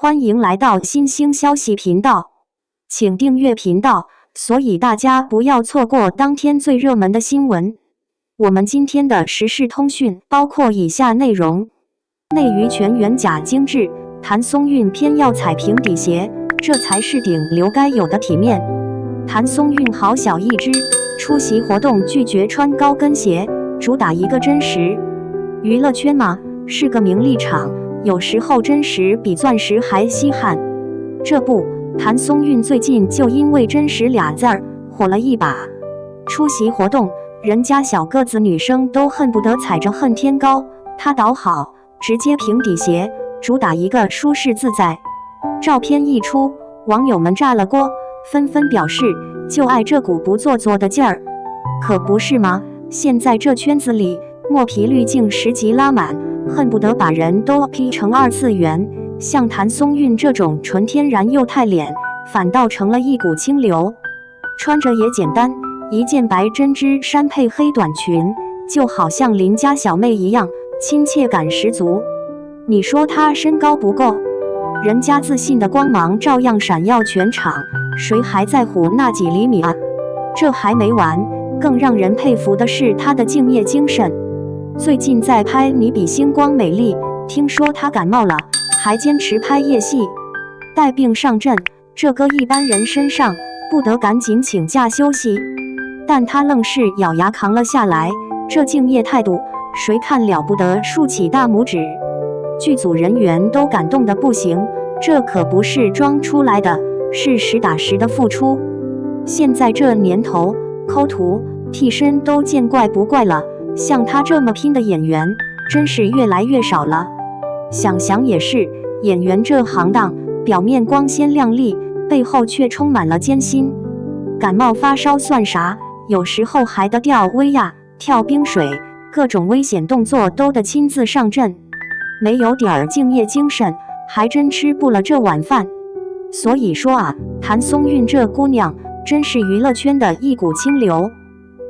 欢迎来到新兴消息频道，请订阅频道，所以大家不要错过当天最热门的新闻。我们今天的时事通讯包括以下内容：内娱全员假精致，谭松韵偏要踩平底鞋，这才是顶流该有的体面。谭松韵好小一只，出席活动拒绝穿高跟鞋，主打一个真实。娱乐圈嘛，是个名利场，有时候真实比钻石还稀罕。这不，谭松韵最近就因为真实俩字儿火了一把。出席活动，人家小个子女生都恨不得踩着恨天高，她倒好，直接平底鞋，主打一个舒适自在。照片一出，网友们炸了锅，纷纷表示就爱这股不做作的劲儿。可不是吗？现在这圈子里磨皮滤镜10级拉满，恨不得把人都 P 成2次元。像谭松韵这种纯天然又太脸，反倒成了一股清流。穿着也简单，一件白针织衫配黑短裙，就好像邻家小妹一样，亲切感十足。你说她身高不够，人家自信的光芒照样闪耀全场，谁还在乎那几厘米啊？这还没完，更让人佩服的是她的敬业精神。最近在拍《你比星光美丽》，听说她感冒了，还坚持拍夜戏，带病上阵，这搁一般人身上不得赶紧请假休息，但她愣是咬牙扛了下来，这敬业态度，谁看了不得，竖起大拇指。剧组人员都感动得不行，这可不是装出来的，是实打实的付出。现在这年头，抠图、替身都见怪不怪了，像他这么拼的演员，真是越来越少了。想想也是，演员这行当，表面光鲜亮丽，背后却充满了艰辛。感冒发烧算啥？有时候还得吊威亚、跳冰水，各种危险动作都得亲自上阵。没有点儿敬业精神，还真吃不了这碗饭。所以说啊，谭松韵这姑娘真是娱乐圈的一股清流，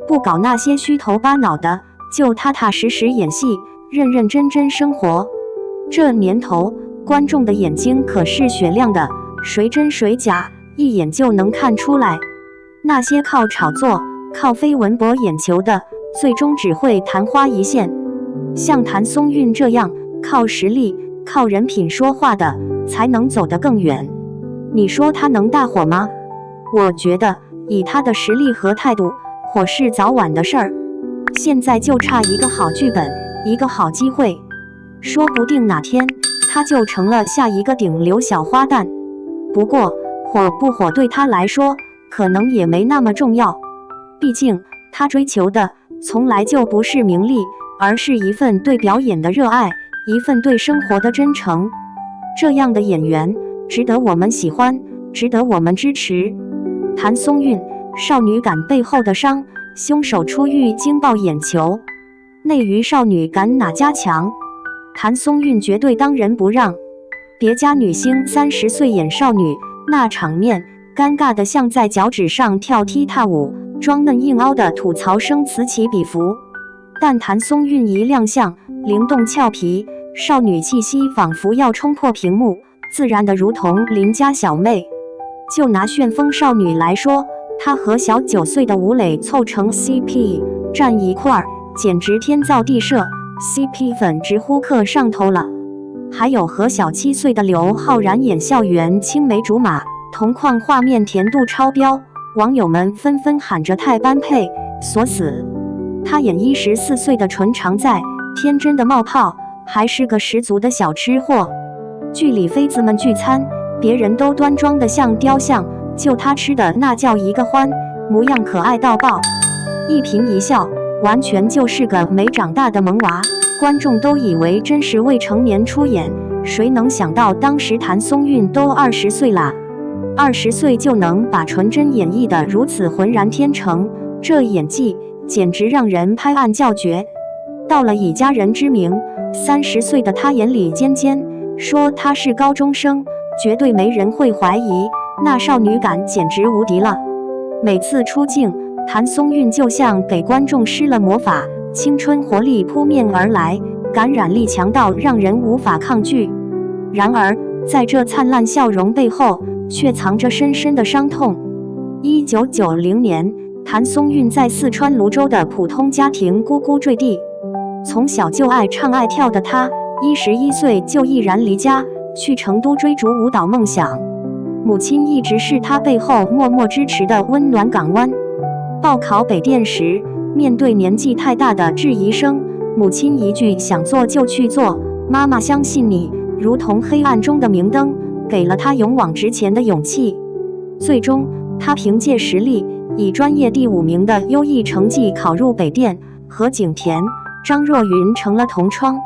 不搞那些虚头巴脑的，就踏踏实实演戏，认认真真生活。这年头，观众的眼睛可是雪亮的，谁真谁假，一眼就能看出来。那些靠炒作、靠绯闻博眼球的，最终只会昙花一现。像谭松韵这样靠实力、靠人品说话的，才能走得更远。你说她能大火吗？我觉得以她的实力和态度，火是早晚的事儿。现在就差一个好剧本，一个好机会，说不定哪天她就成了下一个顶流小花旦。不过火不火对她来说可能也没那么重要，毕竟她追求的从来就不是名利，而是一份对表演的热爱，一份对生活的真诚。这样的演员值得我们喜欢，值得我们支持。谭松韵，少女感背后的伤，凶手出狱惊爆眼球。内娱少女感哪家强？谭松韵绝对当仁不让。别家女星30岁演少女，那场面尴尬得像在脚趾上跳踢踏舞，装嫩硬凹的吐槽声此起彼伏。但谭松韵一亮相，灵动俏皮，少女气息仿佛要冲破屏幕，自然的如同邻家小妹。就拿旋风少女来说，她和小9岁的吴磊凑成 CP 站一块儿，简直天造地设， CP 粉直呼嗑上头了。还有和小7岁的刘昊然演校园青梅竹马，同框画面甜度超标，网友们纷纷喊着太般配，锁死。他演14岁的纯常在，天真的冒泡，还是个十足的小吃货。剧里妃子们聚餐，别人都端庄的像雕像，就他吃的那叫一个欢，模样可爱到爆，一颦一笑完全就是个没长大的萌娃，观众都以为真是未成年出演，谁能想到当时谭松韵都20岁啦，20岁就能把纯真演绎得如此浑然天成，这演技简直让人拍案叫绝。到了以家人之名，30岁的他眼里尖尖，说他是高中生，绝对没人会怀疑，那少女感简直无敌了。每次出镜，谭松韵就像给观众施了魔法，青春活力扑面而来，感染力强到让人无法抗拒。然而在这灿烂笑容背后，却藏着深深的伤痛。1990年，谭松韵在四川泸州的普通家庭呱呱坠地。从小就爱唱爱跳的她，11岁就毅然离家，去成都追逐舞蹈梦想。母亲一直是她背后默默支持的温暖港湾。报考北电时，面对年纪太大的质疑声，母亲一句想做就去做，妈妈相信你，如同黑暗中的明灯，给了她勇往直前的勇气。最终，她凭借实力，以专业第5名的优异成绩考入北电，和景甜、张若昀成了同窗。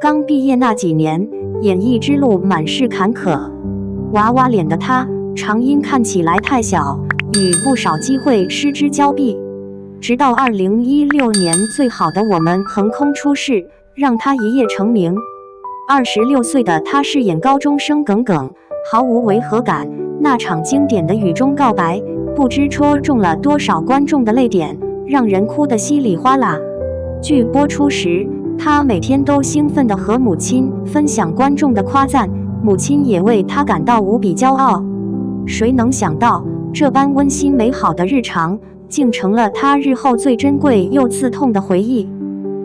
刚毕业那几年，演艺之路满是坎坷，娃娃脸的她常因看起来太小，与不少机会失之交臂。直到2016年，《最好的我们》横空出世，让她一夜成名。26岁的她饰演高中生耿耿，毫无违和感。那场经典的雨中告白，不知戳中了多少观众的泪点，让人哭得稀里哗啦。剧播出时，她每天都兴奋地和母亲分享观众的夸赞，母亲也为她感到无比骄傲。谁能想到，这般温馨美好的日常，竟成了她日后最珍贵又刺痛的回忆。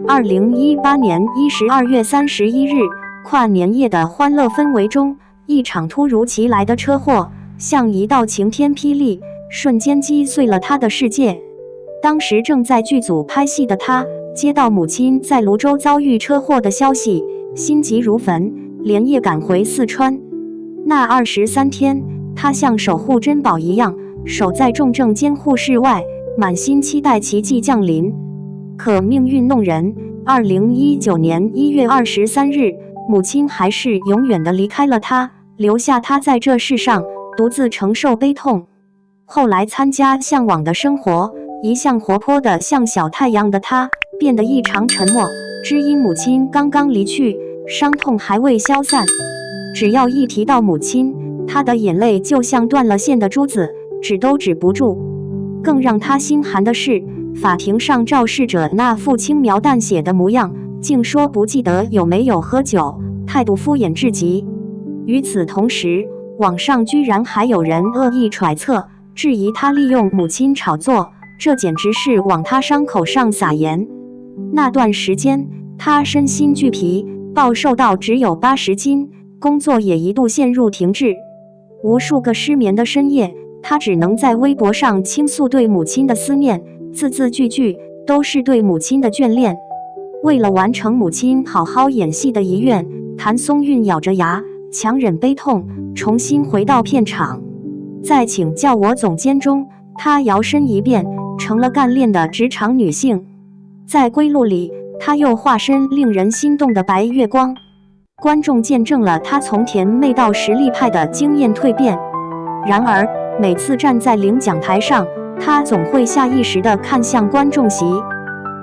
2018年12月31日，跨年夜的欢乐氛围中，一场突如其来的车祸，像一道晴天霹雳，瞬间击碎了她的世界。当时正在剧组拍戏的她，接到母亲在泸州遭遇车祸的消息，心急如焚，连夜赶回四川。那23天，她像守护珍宝一样，守在重症监护室外，满心期待奇迹降临。可命运弄人，2019年1月23日，母亲还是永远地离开了她，留下她在这世上独自承受悲痛。后来参加《向往的生活》，一向活泼的像小太阳的她，变得异常沉默，只因母亲刚刚离去，伤痛还未消散。只要一提到母亲，她的眼泪就像断了线的珠子，止都止不住。更让她心寒的是，法庭上肇事者那副轻描淡写的模样，竟说不记得有没有喝酒，态度敷衍至极。与此同时，网上居然还有人恶意揣测，质疑他利用母亲炒作，这简直是往他伤口上撒盐。那段时间，他身心俱疲，暴瘦到只有80斤，工作也一度陷入停滞。无数个失眠的深夜，他只能在微博上倾诉对母亲的思念，字字句句都是对母亲的眷恋。为了完成母亲好好演戏的遗愿，谭松韵咬着牙，强忍悲痛，重新回到片场。在请教我总监中，她摇身一变，成了干练的职场女性。在归路里，她又化身令人心动的白月光。观众见证了她从甜妹到实力派的惊艳蜕变。然而，每次站在领奖台上，她总会下意识地看向观众席，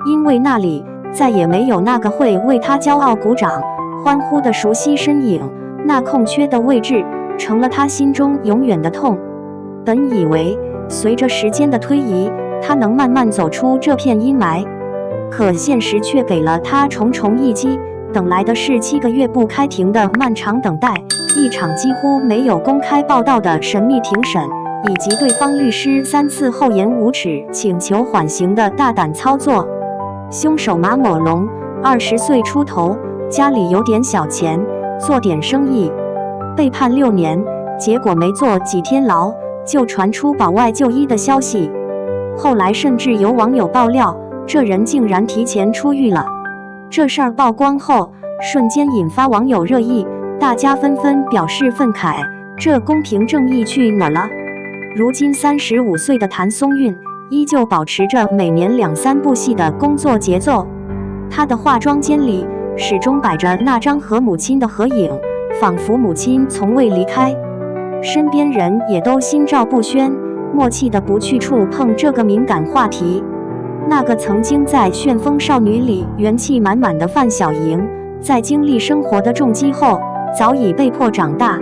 因为那里再也没有那个会为她骄傲鼓掌、欢呼的熟悉身影。那空缺的位置，成了她心中永远的痛。本以为随着时间的推移，她能慢慢走出这片阴霾，可现实却给了她重重一击。等来的是7个月不开庭的漫长等待，一场几乎没有公开报道的神秘庭审，以及对方律师3次厚颜无耻请求缓刑的大胆操作。凶手马某龙，20岁出头，家里有点小钱，做点生意，被判6年，结果没坐几天牢，就传出保外就医的消息。后来甚至有网友爆料，这人竟然提前出狱了。这事儿曝光后，瞬间引发网友热议，大家纷纷表示愤慨，这公平正义去哪儿了？如今35岁的谭松韵依旧保持着每年2、3部戏的工作节奏。她的化妆间里始终摆着那张和母亲的合影，仿佛母亲从未离开。身边人也都心照不宣，默契的不去触碰这个敏感话题。那个曾经在《旋风少女》里元气满满的范晓莹，在经历生活的重击后，早已被迫长大，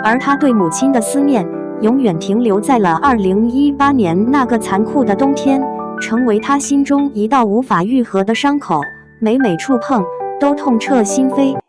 而她对母亲的思念，永远停留在了2018年那个残酷的冬天，成为她心中一道无法愈合的伤口，每触碰都痛彻心扉。